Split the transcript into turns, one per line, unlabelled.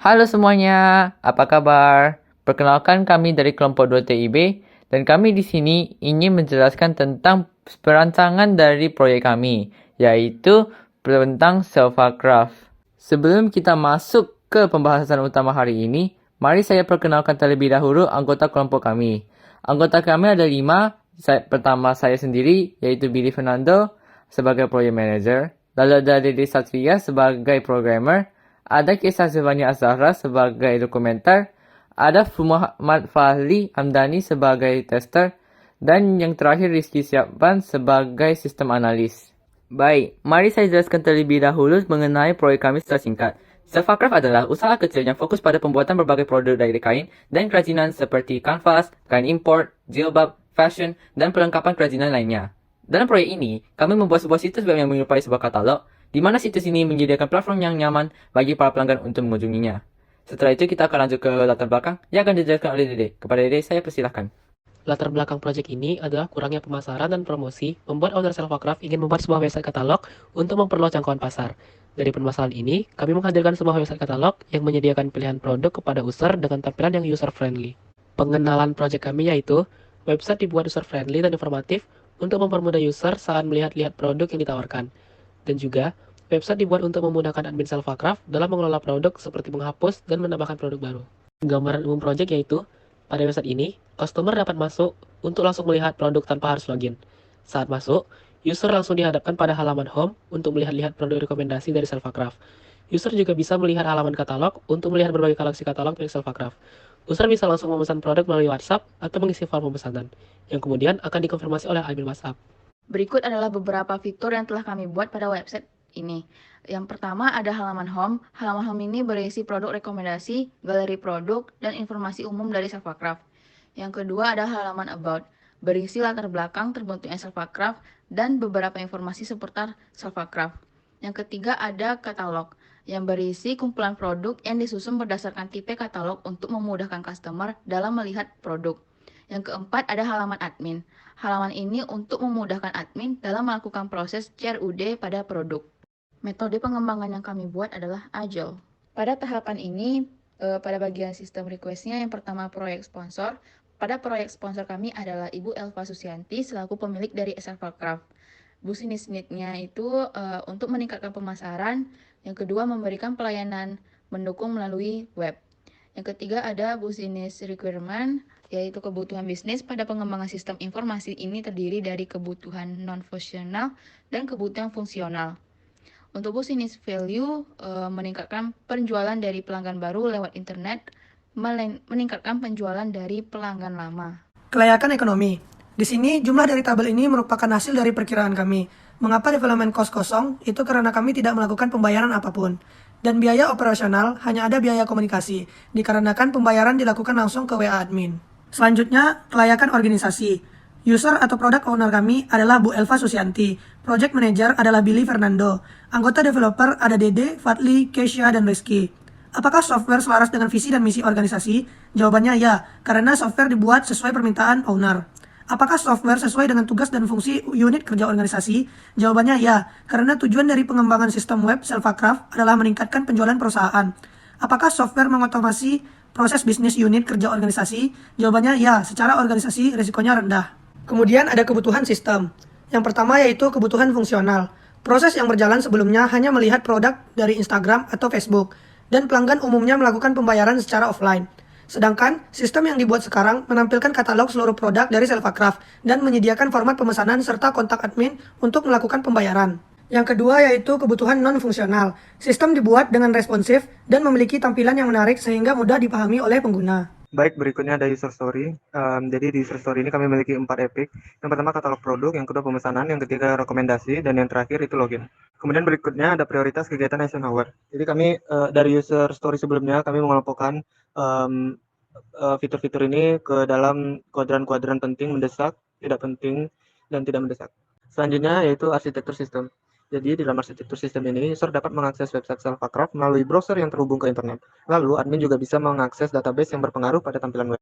Halo semuanya, apa kabar? Perkenalkan kami dari kelompok 2 TIB dan kami di sini ingin menjelaskan tentang perancangan dari proyek kami, yaitu tentang Self-Craft. Sebelum kita masuk ke pembahasan utama hari ini, mari saya perkenalkan terlebih dahulu anggota kelompok kami. Anggota kami ada 5. Pertama saya sendiri, yaitu Billy Fernando sebagai Project Manager. Lalu ada Dede Satria sebagai Programmer. Ada Kisah Zevania Azahra sebagai dokumenter, ada Muhammad Fahli Hamdani sebagai tester, dan yang terakhir Rizky Siapban sebagai sistem analis. Baik, mari saya jelaskan terlebih dahulu mengenai proyek kami secara singkat. Self-Craft adalah usaha kecil yang fokus pada pembuatan berbagai produk dari kain dan kerajinan seperti kanvas, kain import, jilbab, fashion, dan perlengkapan kerajinan lainnya. Dalam proyek ini, kami membuat sebuah situs web yang menyerupai sebuah katalog, di mana situs ini menyediakan platform yang nyaman bagi para pelanggan untuk mengunjunginya. Setelah itu kita akan lanjut ke latar belakang yang akan dijelaskan oleh Dede. Kepada Dede, saya persilahkan.
Latar belakang proyek ini adalah kurangnya pemasaran dan promosi, membuat owner Selfacraft ingin membuat sebuah website katalog untuk memperluas jangkauan pasar. Dari permasalahan ini, kami menghadirkan sebuah website katalog yang menyediakan pilihan produk kepada user dengan tampilan yang user-friendly. Pengenalan proyek kami yaitu, website dibuat user-friendly dan informatif untuk mempermudah user saat melihat-lihat produk yang ditawarkan. Dan juga, website dibuat untuk memudahkan admin Selfacraft dalam mengelola produk seperti menghapus dan menambahkan produk baru. Gambaran umum proyek yaitu, pada website ini, customer dapat masuk untuk langsung melihat produk tanpa harus login. Saat masuk, user langsung dihadapkan pada halaman home untuk melihat-lihat produk rekomendasi dari Selfacraft. User juga bisa melihat halaman katalog untuk melihat berbagai koleksi katalog dari Selfacraft. User bisa langsung memesan produk melalui WhatsApp atau mengisi form pemesanan, yang kemudian akan dikonfirmasi oleh admin WhatsApp.
Berikut adalah beberapa fitur yang telah kami buat pada website ini. Yang pertama ada halaman home. Halaman home ini berisi produk rekomendasi, galeri produk, dan informasi umum dari Selfacraft. Yang kedua ada halaman about, berisi latar belakang terbentuknya Selfacraft dan beberapa informasi seputar Selfacraft. Yang ketiga ada katalog, yang berisi kumpulan produk yang disusun berdasarkan tipe katalog untuk memudahkan customer dalam melihat produk. Yang keempat ada halaman admin. Halaman ini untuk memudahkan admin dalam melakukan proses CRUD pada produk. Metode pengembangan yang kami buat adalah Agile. Pada tahapan ini, pada bagian sistem request-nya, yang pertama proyek sponsor. Pada proyek sponsor kami adalah Ibu Elva Susianti selaku pemilik dari Selfacraft. Business need-nya itu untuk meningkatkan pemasaran. Yang kedua memberikan pelayanan mendukung melalui web. Yang ketiga ada business requirement, yaitu kebutuhan bisnis. Pada pengembangan sistem informasi ini terdiri dari kebutuhan non-fungsional dan kebutuhan fungsional. Untuk business value, meningkatkan penjualan dari pelanggan baru lewat internet, meningkatkan penjualan dari pelanggan lama.
Kelayakan ekonomi. Di sini, jumlah dari tabel ini merupakan hasil dari perkiraan kami. Mengapa development cost kosong? Itu karena kami tidak melakukan pembayaran apapun. Dan biaya operasional hanya ada biaya komunikasi, dikarenakan pembayaran dilakukan langsung ke WA admin. Selanjutnya, kelayakan organisasi. User atau product owner kami adalah Bu Elva Susianti. Project manager adalah Billy Fernando. Anggota developer ada Dede, Fadli, Keisha, dan Rizky. Apakah software selaras dengan visi dan misi organisasi? Jawabannya ya, karena software dibuat sesuai permintaan owner. Apakah software sesuai dengan tugas dan fungsi unit kerja organisasi? Jawabannya ya, karena tujuan dari pengembangan sistem web Selfacraft adalah meningkatkan penjualan perusahaan. Apakah software mengotomasi proses bisnis unit kerja organisasi? Jawabannya ya, secara organisasi risikonya rendah. Kemudian ada kebutuhan sistem. Yang pertama yaitu kebutuhan fungsional. Proses yang berjalan sebelumnya hanya melihat produk dari Instagram atau Facebook, dan pelanggan umumnya melakukan pembayaran secara offline. Sedangkan, sistem yang dibuat sekarang menampilkan katalog seluruh produk dari Selfacraft dan menyediakan format pemesanan serta kontak admin untuk melakukan pembayaran. Yang kedua yaitu kebutuhan non-fungsional. Sistem dibuat dengan responsif dan memiliki tampilan yang menarik sehingga mudah dipahami oleh pengguna.
Baik, berikutnya ada user story. Jadi di user story ini kami memiliki 4 epic. Yang pertama katalog produk, yang kedua pemesanan, yang ketiga rekomendasi, dan yang terakhir itu login. Kemudian berikutnya ada prioritas kegiatan action hour. Jadi kami dari user story sebelumnya kami mengelompokkan fitur-fitur ini ke dalam kuadran-kuadran penting, mendesak, tidak penting, dan tidak mendesak. Selanjutnya yaitu arsitektur sistem. Jadi di dalam arsitektur sistem ini, user dapat mengakses website Selfacraft melalui browser yang terhubung ke internet. Lalu, admin juga bisa mengakses database yang berpengaruh pada tampilan web.